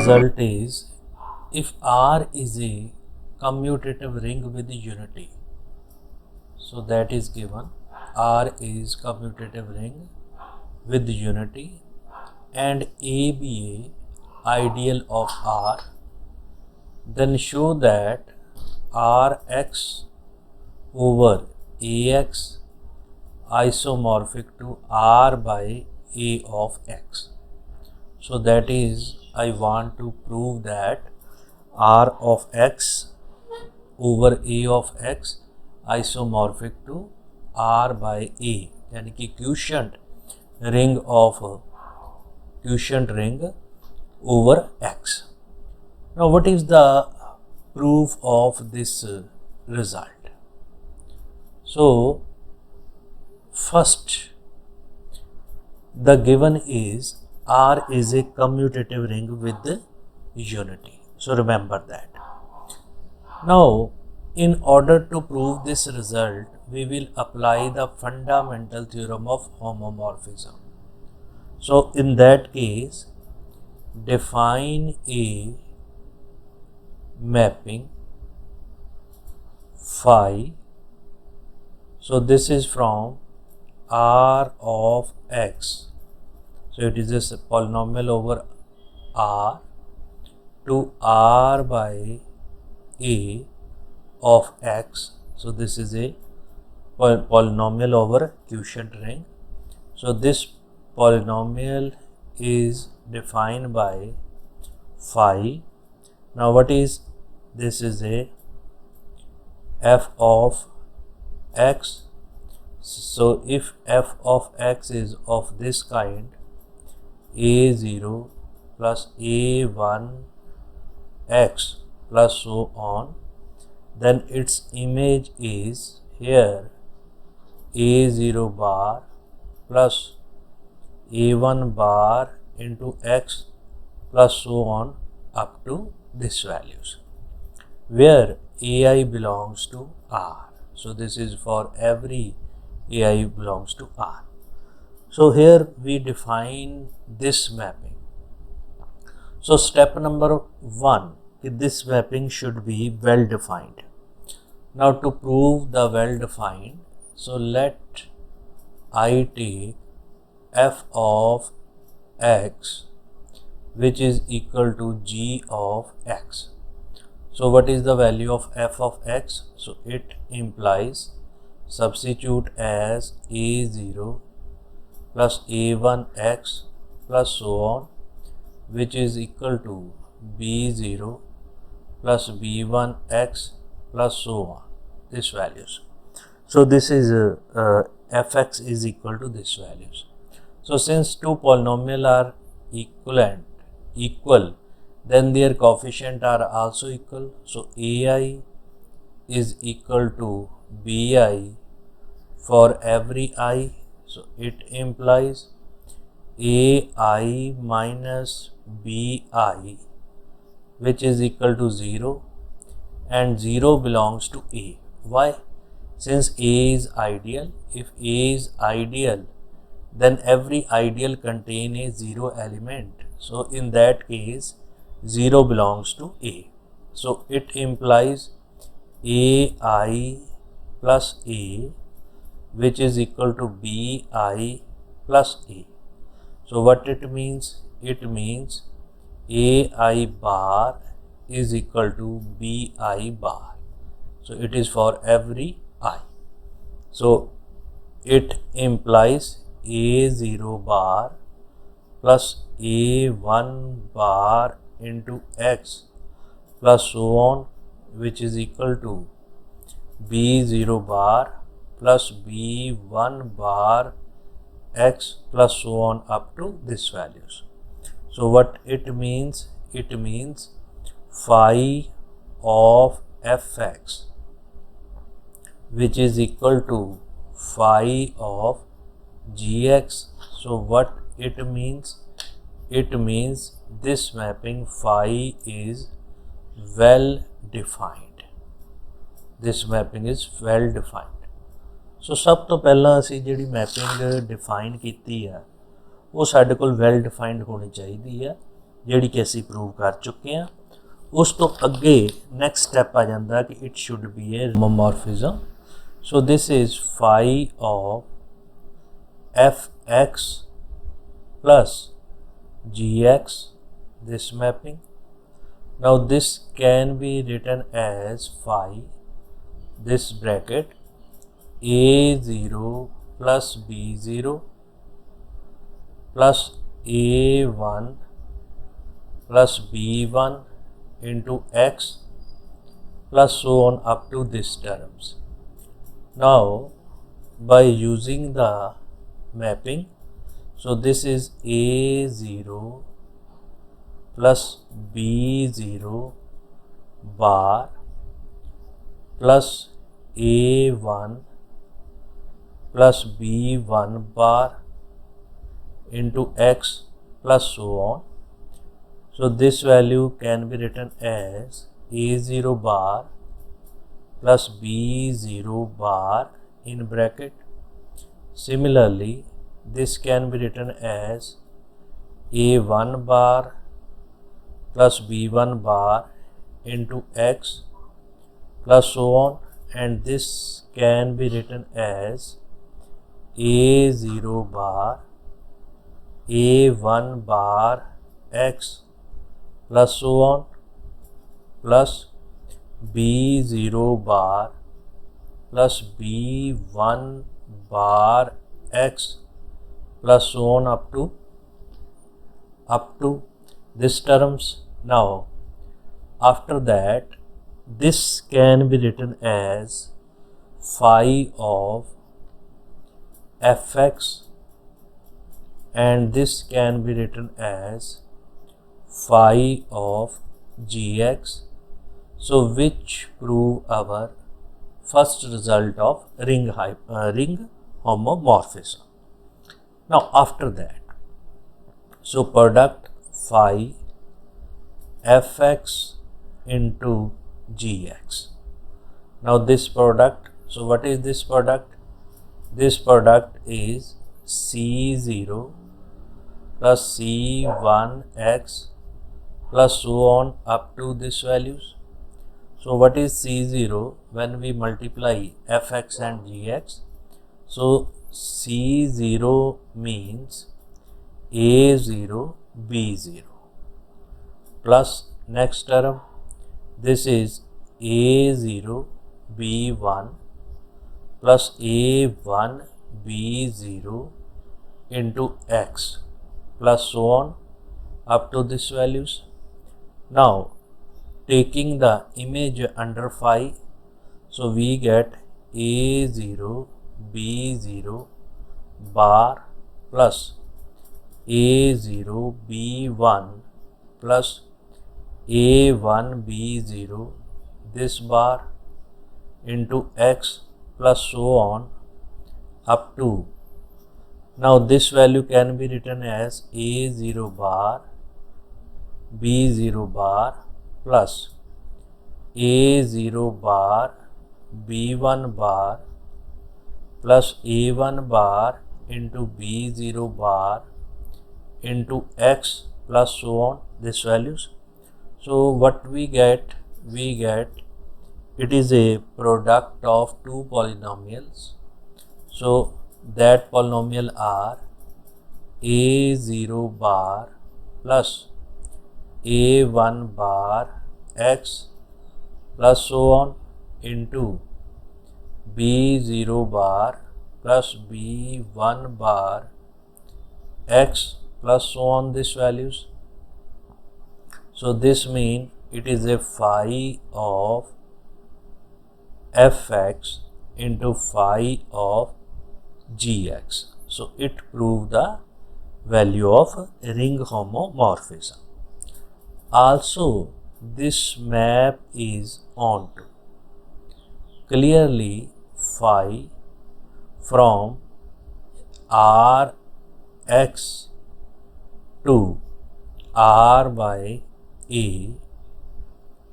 result is if R is a commutative ring with unity. So that is given. R is commutative ring with unity and A be a ideal of R. Then show that Rx over Ax isomorphic to R by A of X. So that is, I want to prove that R of X over A of X isomorphic to R by A, यानी कि quotient ring over X. Now what is the proof of this result? So first, the given is R is a commutative ring with unity. So remember that. Now, in order to prove this result, we will apply the fundamental theorem of homomorphism. So in that case, define a mapping phi. So this is from R of X. So it is just a polynomial over R to R by A of X. So this is a polynomial over quotient ring. So this polynomial is defined by phi. Now what is this? Is a f of x. So if f of x is of this kind, a0 plus a1 x plus so on, then its image is here a0 bar plus a1 bar into x plus so on up to this values, where ai belongs to R. So this is for every ai belongs to R. So here we define this mapping. So step number 1, this mapping should be well defined. Now to prove the well defined, so let I take f of x which is equal to g of x. So what is the value of f of x? So it implies substitute as a0 plus a1x plus so on, which is equal to b0 plus b1x plus so on, this values. So this is fx is equal to this values. So since two polynomial are equal, then their coefficient are also equal. So ai is equal to bi for every I. So it implies ai minus bi, which is equal to 0, and 0 belongs to a. Why? Since a is ideal. If a is ideal, then every ideal contain a 0 element. So in that case, 0 belongs to a. So it implies ai plus a, which is equal to bi plus a. So what it means? It means ai bar is equal to bi bar. So it is for every I. So it implies a0 bar plus a1 bar into x plus so on, which is equal to b0 bar plus b1 bar x plus so on up to this values. So what it means? It means phi of fx, which is equal to phi of gx. So what it means? It means this mapping phi is well defined. This mapping is well defined. सो सब तो पहला असी जिहड़ी mapping define कीती है वो साडे कोल well defined होनी चाहिए है, ਜਿਹੜੀ ਕਿ ਅਸੀਂ ਪ੍ਰੂਵ ਕਰ ਚੁੱਕੇ ਹਾਂ। ਉਸ ਤੋਂ ਅੱਗੇ ਨੈਕਸਟ ਸਟੈਪ ਆ ਜਾਂਦਾ ਕਿ it should be a homomorphism. So this is phi of fx plus gx, this mapping. Now this can be written as phi, this bracket a0 plus b0 plus a1 plus b1 into x plus so on up to this terms. Now by using the mapping, so this is a0 plus b0 bar plus a1 plus b1 bar into x plus so on. So this value can be written as a0 bar plus b0 bar in bracket. Similarly, this can be written as a1 bar plus b1 bar into x plus so on, and this can be written as a0 bar a1 bar x plus so on plus b0 bar plus b1 bar x plus so on up to this terms. Now after that, this can be written as phi of fx, and this can be written as phi of gx, so which prove our first result of ring homomorphism. Now after that, so product phi fx into gx. Now this product, so what is this product? This product is c0 plus c1x plus so on up to this values. So what is c0 when we multiply fx and gx? So c0 means a0 b0 plus next term, this is a0 b1 plus a1 b0 into x plus so on up to this values. Now taking the image under phi, so we get a0 b0 bar plus a0 b1 plus a1 b0 this bar into x plus so on up to. Now this value can be written as a0 bar b0 bar plus a0 bar b1 bar plus a1 bar into b0 bar into x plus so on this values. So what we get? We get it is a product of two polynomials. So that polynomial are a0 bar plus a1 bar x plus so on into b0 bar plus b1 bar x plus so on these values. So this means it is a phi of fx into phi of gx. So it proved the value of ring homomorphism. Also this map is onto clearly phi from Rx to R by A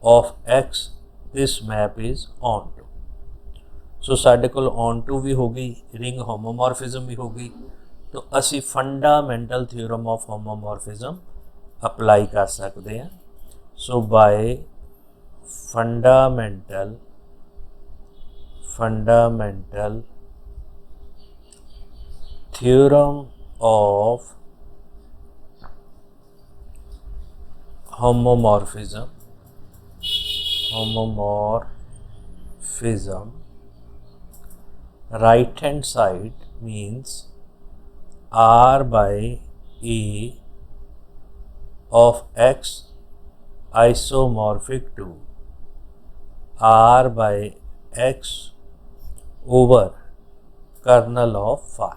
of x, this map is onto. सो साढ़े कोल onto भी हो गई, ring homomorphism भी हो गई, तो असी fundamental theorem of homomorphism apply ਕਰ ਸਕਦੇ ਹਾਂ। So by fundamental theorem of homomorphism, right hand side means r by a of x isomorphic to r by x over kernel of phi.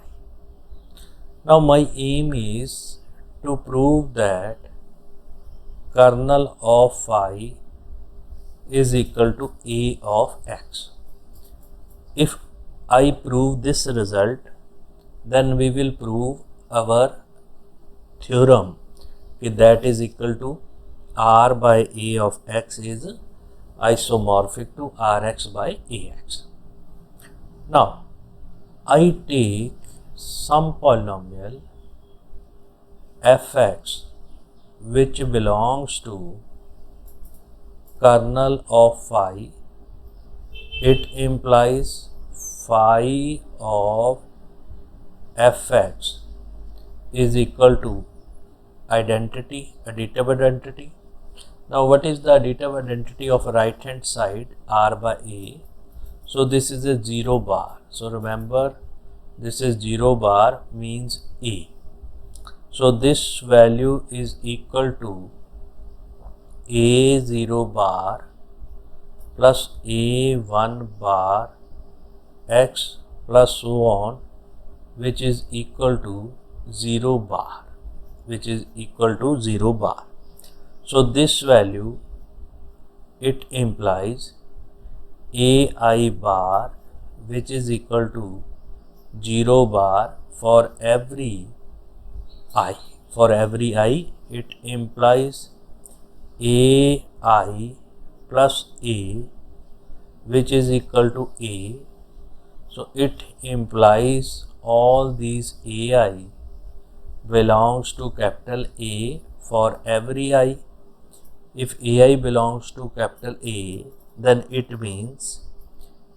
Now my aim is to prove that kernel of phi is equal to a of x. If I prove this result, then we will prove our theorem that is equal to r by a of x is isomorphic to rx by ax. Now I take some polynomial fx which belongs to kernel of phi. It implies phi of fx is equal to additive identity. Now what is the additive identity of right hand side r by a? So this is a 0 bar. So remember, this is 0 bar means a. So this value is equal to a0 bar plus a1 bar x plus so on, which is equal to 0 bar, So this value, it implies ai bar which is equal to 0 bar for every I. For every I, it implies ai plus a which is equal to a. So it implies all these ai belongs to capital A for every I. If ai belongs to capital A, then it means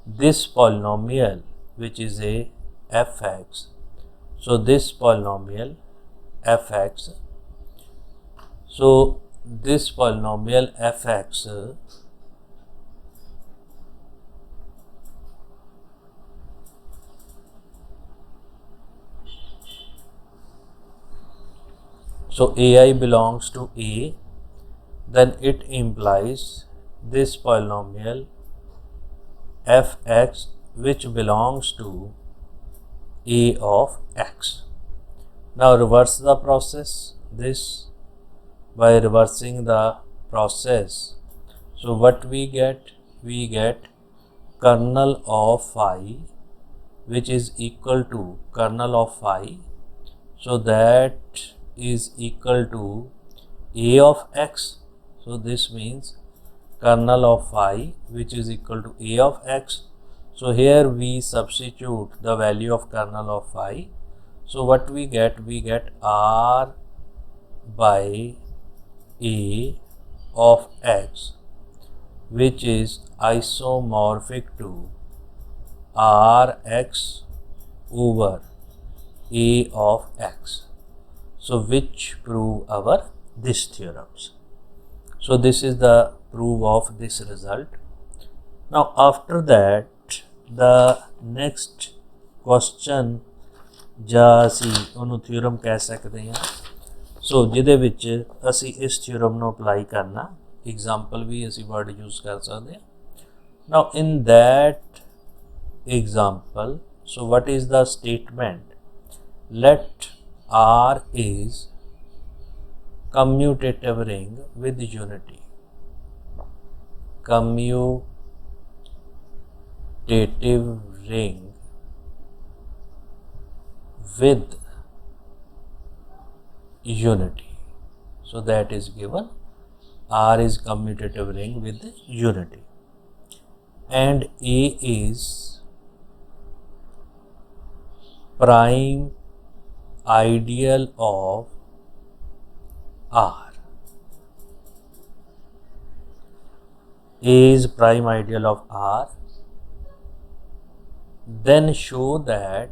this polynomial which is a fx. So this polynomial fx, so this polynomial fx so ai belongs to A, then it implies this polynomial fx which belongs to a of x. Now reverse the process, this by reversing the process. So what we get? We get kernel of phi which is equal to kernel of phi. So that is equal to a of x. So this means kernel of phi which is equal to a of x. So here we substitute the value of kernel of phi. So what we get? We get r by a of x which is isomorphic to rx over a of x. So which prove our this theorems. So this is the proof of this result. Now after that, the next question ਜਾਂ ਅਸੀਂ ਉਹਨੂੰ theorem ਕਹਿ ਸਕਦੇ ਹਾਂ। ਸੋ ਜਿਹਦੇ ਵਿੱਚ ਅਸੀਂ ਇਸ ਥਿਊਰਮ ਨੂੰ ਅਪਲਾਈ ਕਰਨਾ, ਐਗਜ਼ਾਮਪਲ ਵੀ ਅਸੀਂ ਵਰਡ ਯੂਜ਼ ਕਰ ਸਕਦੇ ਹਾਂ। Now in that example, so what is the statement? Let R is commutative ring with unity. Commutative ring with unity. So that is given. R is commutative ring with unity, and A is prime ideal of R. A is prime ideal of R, then show that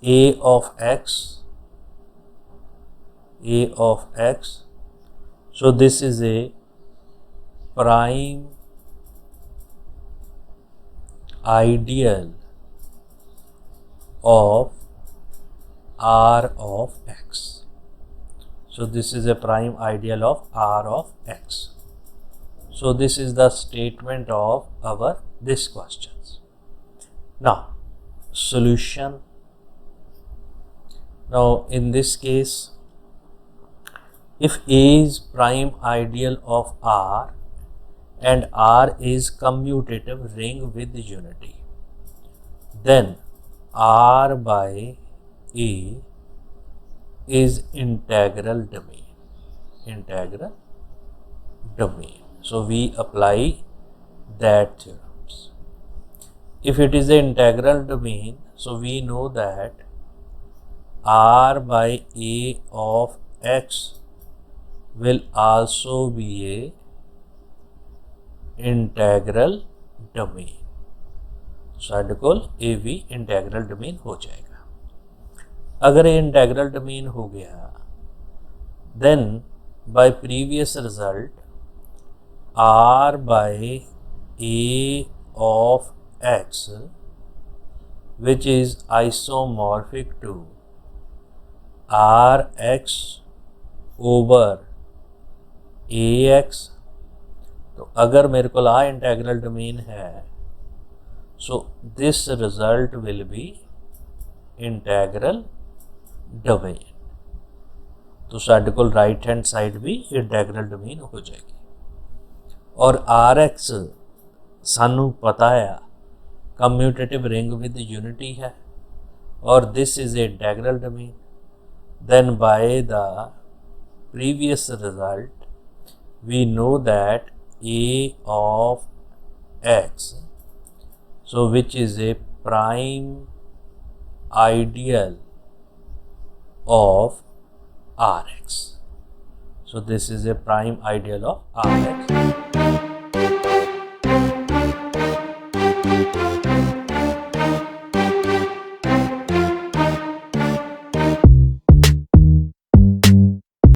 A of X, so this is a prime ideal of R of X. So this is a prime ideal of R of X. So this is the statement of our this questions. Now solution. Now in this case, if A is prime ideal of R and R is commutative ring with unity, then R by A is integral domain. So we apply that theorems. If it is an integral domain, so we know that R by A of X will also be a integral domain. ਸਾਡੇ ਕੋਲ ਇਹ ਵੀ integral domain हो जाएगा. अगर ये integral domain हो गया, then by previous result R by A of X, which is isomorphic to Rx over Ax, तो अगर मेरे को आ इंटेग्रल डोमेन है, so this result will be integral domain. तो साढ़े को राइट हैंड साइड भी इंटेग्रल डोमेन हो जाएगी. और Rx सानू पता है कम्यूटेटिव रिंग विद यूनिटी है, और this is a integral domain. Then by the previous result we know that A of X, so which is a prime ideal of Rx. So this is a prime ideal of Rx.